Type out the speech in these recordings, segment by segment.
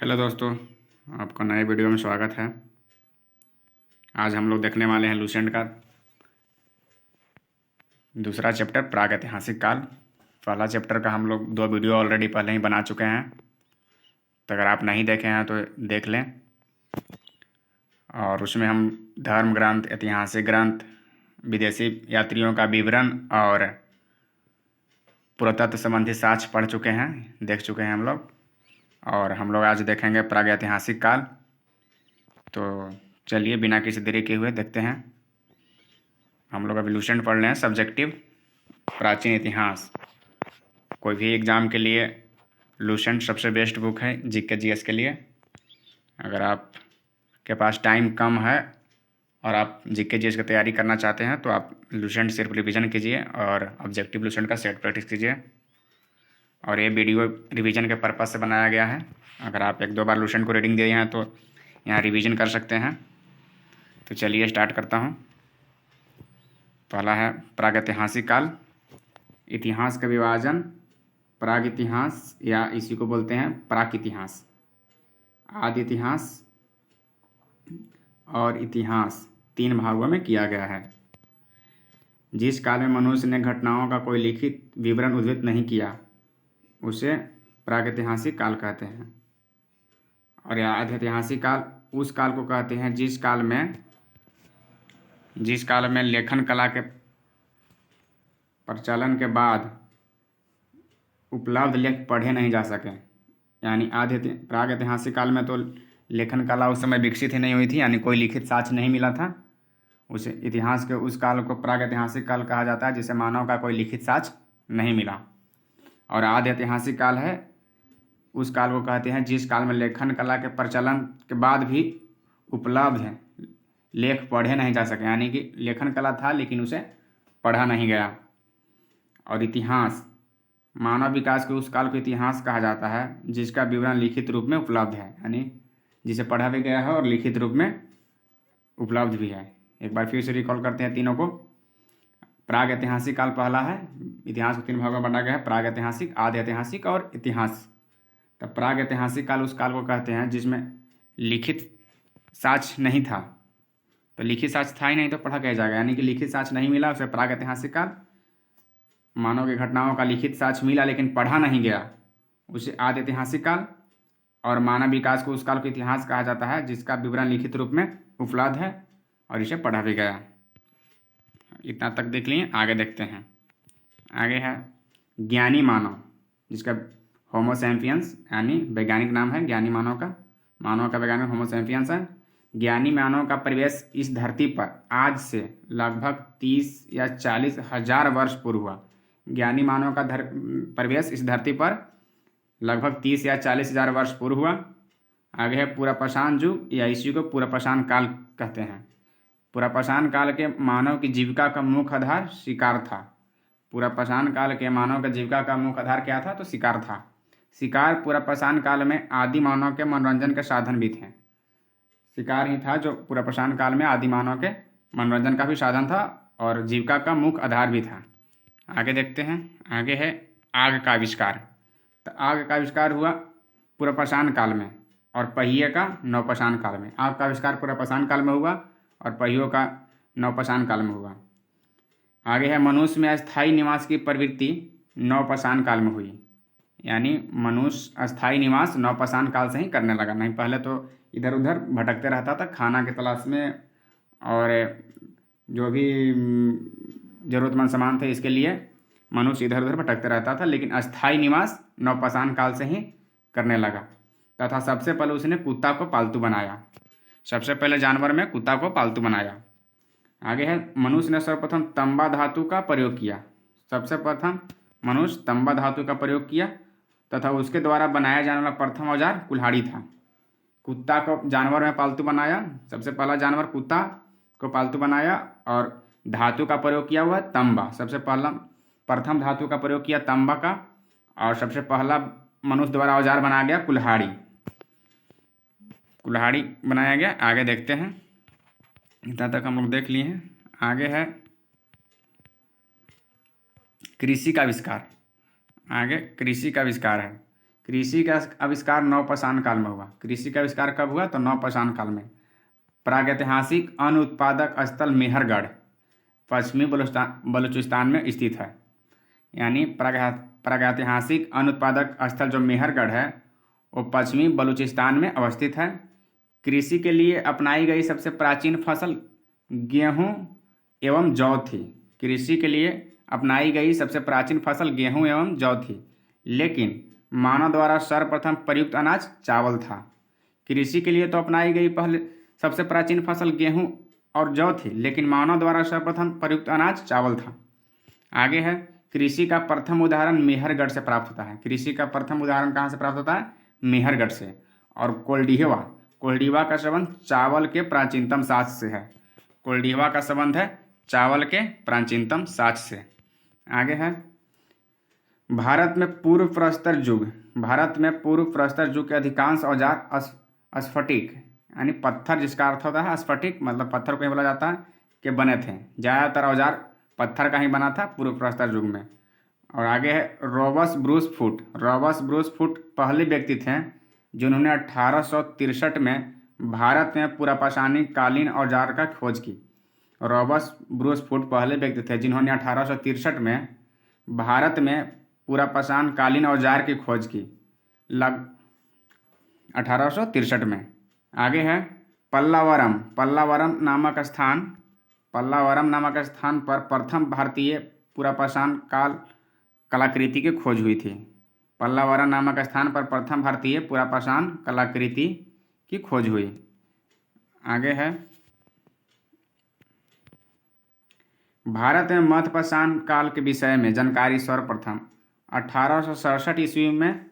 Hello दोस्तों, आपका नए वीडियो में स्वागत है। आज हम लोग देखने वाले हैं लुसेंट का दूसरा चैप्टर प्रागैतिहासिक काल। पहला चैप्टर का हम लोग 2 वीडियो ऑलरेडी पहले ही बना चुके हैं, तो अगर आप नहीं देखे हैं तो देख लें। और उसमें हम धर्म ग्रंथ, ऐतिहासिक ग्रंथ, विदेशी यात्रियों का विवरण और पुरातत्व संबंधी साक्ष्य पढ़ चुके हैं, देख चुके हैं हम लोग। और हम लोग आज देखेंगे प्रागैतिहासिक काल। तो चलिए बिना किसी देरी के हुए देखते हैं। हम लोग अभी लुसेंट पढ़ रहे हैं, सब्जेक्टिव प्राचीन इतिहास। कोई भी एग्ज़ाम के लिए लुसेंट सबसे बेस्ट बुक है जीके जीएस के लिए। अगर आप के पास टाइम कम है और आप जीके जीएस की तैयारी करना चाहते हैं तो आप लुसेंट सिर्फ रिवीजन कीजिए और ऑब्जेक्टिव लुसेंट का सेट प्रैक्टिस कीजिए। और ये वीडियो रिवीजन के पर्पज़ से बनाया गया है। अगर आप 1-2 बार लुसेंट को रीडिंग दिए हैं तो यहाँ रिवीजन कर सकते हैं। तो चलिए स्टार्ट करता हूँ। पहला है प्रागैतिहासिक काल। इतिहास का विभाजन प्राग इतिहास या इसी को बोलते हैं प्राक इतिहास, आदि इतिहास और इतिहास 3 भागों में किया गया है। जिस काल में मनुष्य ने घटनाओं का कोई लिखित विवरण उद्धृत नहीं किया उसे प्रागैतिहासिक काल कहते हैं। और यह आदि ऐतिहासिक काल उस काल को कहते हैं जिस काल में लेखन कला के प्रचलन के बाद उपलब्ध लेख पढ़े नहीं जा सके। यानी प्रागैतिहासिक काल में तो लेखन कला उस समय विकसित ही नहीं हुई थी, यानी कोई लिखित साक्ष्य नहीं मिला था। उस इतिहास के उस काल को प्रागैतिहासिक काल कहा जाता है जिसे मानव का कोई लिखित साक्ष्य नहीं मिला। और आदि ऐतिहासिक काल है उस काल को कहते हैं जिस काल में लेखन कला के प्रचलन के बाद भी उपलब्ध है लेख पढ़े नहीं जा सके, यानी कि लेखन कला था लेकिन उसे पढ़ा नहीं गया। और इतिहास मानव विकास के उस काल को इतिहास कहा जाता है जिसका विवरण लिखित रूप में उपलब्ध है, यानी जिसे पढ़ा भी गया है और लिखित रूप में उपलब्ध भी है। एक बार फिर से रिकॉल करते हैं तीनों को। प्राग ऐतिहासिक काल पहला है, इतिहास को 3 भागों में बांटा गया है, प्राग ऐतिहासिक, आदि ऐतिहासिक और इतिहास। तो प्राग ऐतिहासिक काल उस काल को कहते हैं जिसमें लिखित साक्ष्य नहीं था। तो लिखित साक्ष्य था ही नहीं तो पढ़ा कैसे जाएगा, यानी कि लिखित साक्ष्य नहीं मिला उसे प्राग ऐतिहासिक काल। मानव की घटनाओं का लिखित साक्ष्य मिला लेकिन पढ़ा नहीं गया उसे आदि ऐतिहासिक काल। और मानव विकास को उस काल को इतिहास कहा जाता है जिसका विवरण लिखित रूप में उपलब्ध है और इसे पढ़ा भी गया। इतना तक देख लिए, आगे देखते हैं। आगे है ज्ञानी मानव, जिसका होमो सैपियंस यानी वैज्ञानिक नाम है ज्ञानी मानव का वैज्ञानिक होमो सैपियंस है। ज्ञानी मानव का प्रवेश इस धरती पर आज से लगभग 30 या 40 हजार वर्ष पूर्व हुआ। ज्ञानी मानव का प्रवेश इस धरती पर लगभग 30 या 40 हजार वर्ष पूर्व हुआ। आगे है पुरापाषाण युग या इसी को पुरापाषाण काल कहते हैं। पुरापाषाण काल के मानव की जीविका का मुख्य आधार शिकार था। पुरापाषाण काल के मानव का जीविका का मुख्य आधार क्या था? तो शिकार था। शिकार पुरापाषाण काल में आदि मानव के मनोरंजन के साधन भी थे। शिकार ही था जो पुरापाषाण काल में आदि मानव के मनोरंजन का भी साधन था और जीविका का मुख्य आधार भी था। आगे देखते हैं। आगे है आग का आविष्कार। तो आग का आविष्कार हुआ पुरापाषाण काल में और पहिए का नवपाषाण काल में। आग का आविष्कार पुरापाषाण काल में हुआ और पहियों का नवपाषाण काल में हुआ। आगे है मनुष्य में अस्थायी निवास की प्रवृत्ति नवपाषाण काल में हुई। यानी मनुष्य अस्थायी निवास नवपाषाण काल से ही करने लगा, नहीं पहले तो इधर उधर भटकते रहता था खाना की तलाश में और जो भी ज़रूरतमंद सामान थे इसके लिए मनुष्य इधर उधर भटकते रहता था, लेकिन अस्थायी निवास नवपाषाण काल से ही करने लगा। तथा सबसे पहले उसने कुत्ता को पालतू बनाया। सबसे पहले जानवर में कुत्ता को पालतू बनाया। आगे है मनुष्य ने सर्वप्रथम तांबा धातु का प्रयोग किया। सबसे प्रथम मनुष्य तांबा धातु का प्रयोग किया तथा उसके द्वारा बनाया जाने वाला प्रथम औजार कुल्हाड़ी था। कुत्ता को जानवर में पालतू बनाया, सबसे पहला जानवर कुत्ता को पालतू बनाया और धातु का प्रयोग किया हुआ तांबा। सबसे पहला प्रथम धातु का प्रयोग किया तांबा का और सबसे पहला मनुष्य द्वारा औजार बनाया गया कुल्हाड़ी बनाया गया। आगे देखते हैं। इतना तक हम लोग देख लिए हैं। आगे है कृषि का आविष्कार। आगे कृषि का आविष्कार है। कृषि का आविष्कार नवपाषाण काल में हुआ। कृषि का आविष्कार कब हुआ? तो नवपाषाण काल में। प्रागैतिहासिक अन्न उत्पादक स्थल मेहरगढ़ पश्चिमी बलूचिस्तान में स्थित है। यानी प्रागैतिहासिक अन्न उत्पादक स्थल जो मेहरगढ़ है वो पश्चिमी बलूचिस्तान में अवस्थित है। कृषि के लिए अपनाई गई सबसे प्राचीन फसल गेहूं एवं जौ थी। कृषि के लिए अपनाई गई सबसे प्राचीन फसल गेहूं एवं जौ थी, लेकिन मानव द्वारा सर्वप्रथम प्रयुक्त अनाज चावल था। कृषि के लिए तो अपनाई गई पहले सबसे प्राचीन फसल गेहूं और जौ थी, लेकिन मानव द्वारा सर्वप्रथम प्रयुक्त अनाज चावल था। आगे है, कृषि का प्रथम उदाहरण मेहरगढ़ से प्राप्त होता है। कृषि का प्रथम उदाहरण कहाँ से प्राप्त होता है? मेहरगढ़ से। और कोल्डिवा का संबंध चावल के प्राचीनतम साक्ष्य से है। कोल्डिवा का संबंध है चावल के प्राचीनतम साक्ष्य से। आगे है, भारत में पूर्व प्रस्तर युग के अधिकांश औजार स्फटिक यानी पत्थर, जिसका अर्थ होता है स्फटिक, मतलब पत्थर को ही बोला जाता है, के बने थे। ज़्यादातर औजार पत्थर का ही बना था पूर्व प्रस्तर युग में। और आगे है, रॉबर्ट ब्रूस फुट पहले व्यक्ति थे जिन्होंने 1863 में भारत में पुरापाषाणी कालीन औजार का खोज की। रॉबर्ट ब्रूस फुट पहले व्यक्ति थे जिन्होंने 1863 में भारत में पुरापाषाण कालीन औजार की खोज की, 1863 में। आगे है, पल्लावरम नामक स्थान पर प्रथम भारतीय पुरापाषाण काल कलाकृति की खोज हुई थी। पल्लावरम नामक स्थान पर प्रथम भारतीय पुरापाषाण कलाकृति की खोज हुई। आगे है, भारत में मध्यपाषाण काल के विषय में जानकारी सर्वप्रथम 1867 ईस्वी में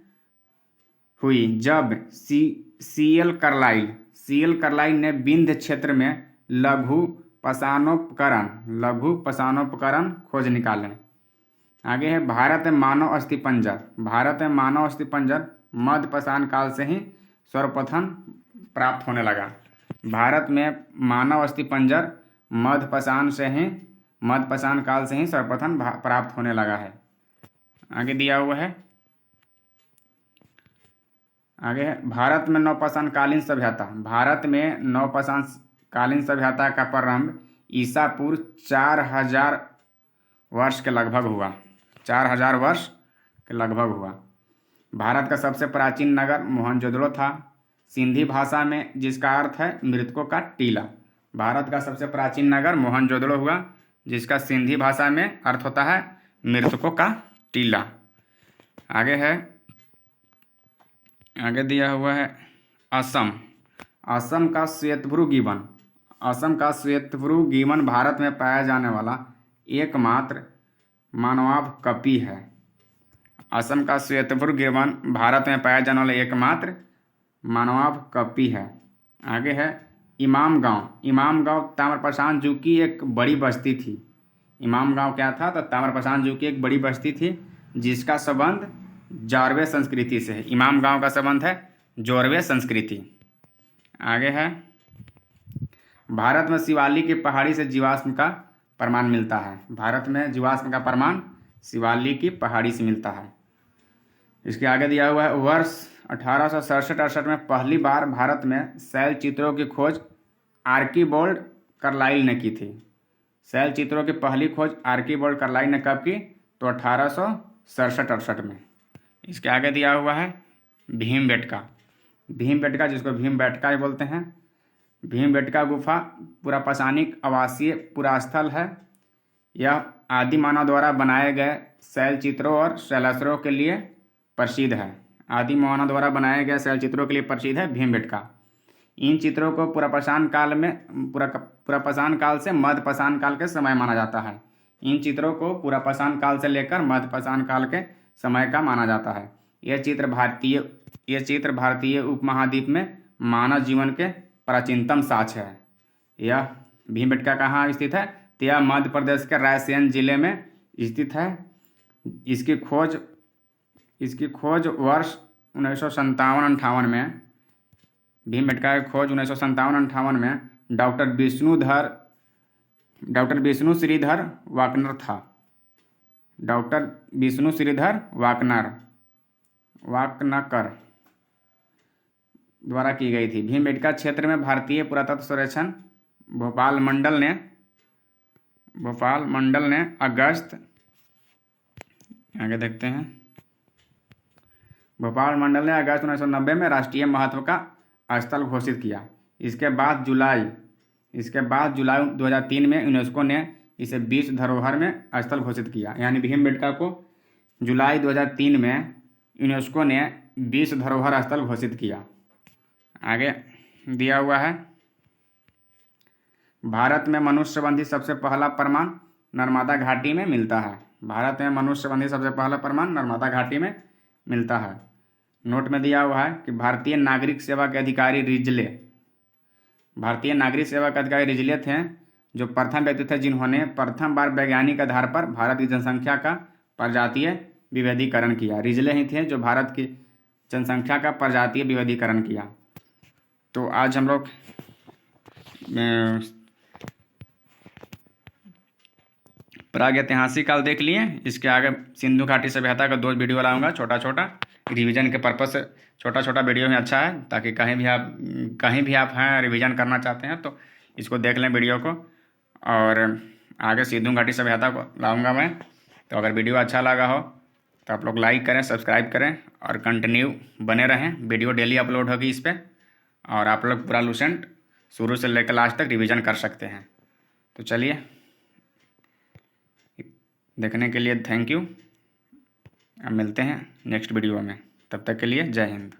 हुई, जब सीएल कार्लाइल ने विंध्य क्षेत्र में लघु पाषाणोपकरण खोज निकाले। आगे है, भारत में मानव अस्थिपंजर मध्यपाषाण काल से ही सर्वप्रथम प्राप्त होने लगा। भारत में मानव अस्थिपंजर मध्यपाषाण काल से ही सर्वप्रथम प्राप्त होने लगा है। आगे दिया हुआ है, आगे है, भारत में नवपाषाण कालीन सभ्यता का प्रारंभ ईसा पूर्व 4000 वर्ष के लगभग हुआ। 4000 वर्ष के लगभग हुआ। भारत का सबसे प्राचीन नगर मोहनजोदड़ो था, सिंधी भाषा में, जिसका अर्थ है मृतकों का टीला। भारत का सबसे प्राचीन नगर मोहनजोदड़ो हुआ, जिसका सिंधी भाषा में अर्थ होता है मृतकों का टीला। आगे दिया हुआ है, असम का श्वेतभ्रू गिबन भारत में पाया जाने वाला एकमात्र मानवाभ कपी है। असम का श्वेतभ्रू गिबन भारत में पाया जाने वाला एकमात्र मानवाभ कपी है। आगे है, इमाम गांव ताम्रपाषाण युग की एक बड़ी बस्ती थी। इमाम गांव क्या था? तो ताम्रपाषाण युग की एक बड़ी बस्ती थी, जिसका संबंध जारवे संस्कृति से है। इमाम गांव का संबंध है जारवे संस्कृति। आगे है, भारत में शिवालिक की पहाड़ी से जीवाश्म का प्रमाण मिलता है। भारत में जीवाश्म का प्रमाण शिवालिक की पहाड़ी से मिलता है। इसके आगे दिया हुआ है, वर्ष 1867-68 में पहली बार भारत में शैल चित्रों की खोज आर्कीबोल्ड कार्लाइल ने की थी। शैल चित्रों की पहली खोज आर्कीबोल्ड कार्लाइल ने कब की? तो 1867-68 में। इसके आगे दिया हुआ है, भीमबेटका, जिसको भीमबेटका ही बोलते हैं। भीमबेटका गुफा पुरापाषाणिक आवासीय पुरास्थल है। यह आदि मानव द्वारा बनाए गए शैल चित्रों और शैलाश्रयों के लिए प्रसिद्ध है। आदि मानव द्वारा बनाए गए शैल चित्रों के लिए प्रसिद्ध है भीमबेटका। इन चित्रों को पुरापाषाण काल से मध्यपाषाण काल के समय माना जाता है। इन चित्रों को पुरापाषाण काल से लेकर मध्यपाषाण काल के समय का माना जाता है। यह चित्र भारतीय उपमहाद्वीप में मानव जीवन के प्राचीनतम साक्ष्य है। यह भीमबेटका कहाँ स्थित है? तो यह मध्य प्रदेश के रायसेन जिले में स्थित है। इसकी खोज वर्ष 1957-58 में, भीमबेटका की खोज 1957-58 में डॉक्टर विष्णु श्रीधर वाकनर था। डॉक्टर विष्णु श्रीधर वाकनर वाकनकर द्वारा की गई थी। भीमबेटका क्षेत्र में भारतीय पुरातत्व सर्वेक्षण भोपाल मंडल ने अगस्त, आगे देखते हैं, भोपाल मंडल ने अगस्त 1990 में राष्ट्रीय महत्व का स्थल घोषित किया। इसके बाद जुलाई 2003 में यूनेस्को ने इसे विश्व धरोहर में स्थल घोषित किया। यानी भीमबेटका को जुलाई 2003 में यूनेस्को ने विश्व धरोहर स्थल घोषित किया। आगे दिया हुआ है, भारत में मनुष्य संबंधी सबसे पहला प्रमाण नर्मदा घाटी में मिलता है। भारत में मनुष्य संबंधी सबसे पहला प्रमाण नर्मदा घाटी में मिलता है। नोट में दिया हुआ है कि भारतीय नागरिक सेवा के अधिकारी रिजले थे जो प्रथम व्यक्ति थे जिन्होंने प्रथम बार वैज्ञानिक आधार पर भारत की जनसंख्या का प्रजातीय विविधीकरण किया। रिजले ही थे जो भारत की जनसंख्या का प्रजातीय विविधीकरण किया। तो आज हम लोग प्रागैतिहासिक काल देख लिए। इसके आगे सिंधु घाटी सभ्यता का 2 वीडियो लाऊंगा, छोटा छोटा रिवीजन के पर्पज से। छोटा छोटा वीडियो में अच्छा है, ताकि कहीं भी आप हैं रिवीजन करना चाहते हैं तो इसको देख लें वीडियो को। और आगे सिंधु घाटी सभ्यता को लाऊंगा मैं। तो अगर वीडियो अच्छा लगा हो तो आप लोग लाइक करें, सब्सक्राइब करें और कंटिन्यू बने रहें। वीडियो डेली अपलोड होगी इस पर, और आप लोग पूरा लूसेंट शुरू से लेकर लास्ट तक रिवीजन कर सकते हैं। तो चलिए, देखने के लिए थैंक यू। अब मिलते हैं नेक्स्ट वीडियो में, तब तक के लिए जय हिंद।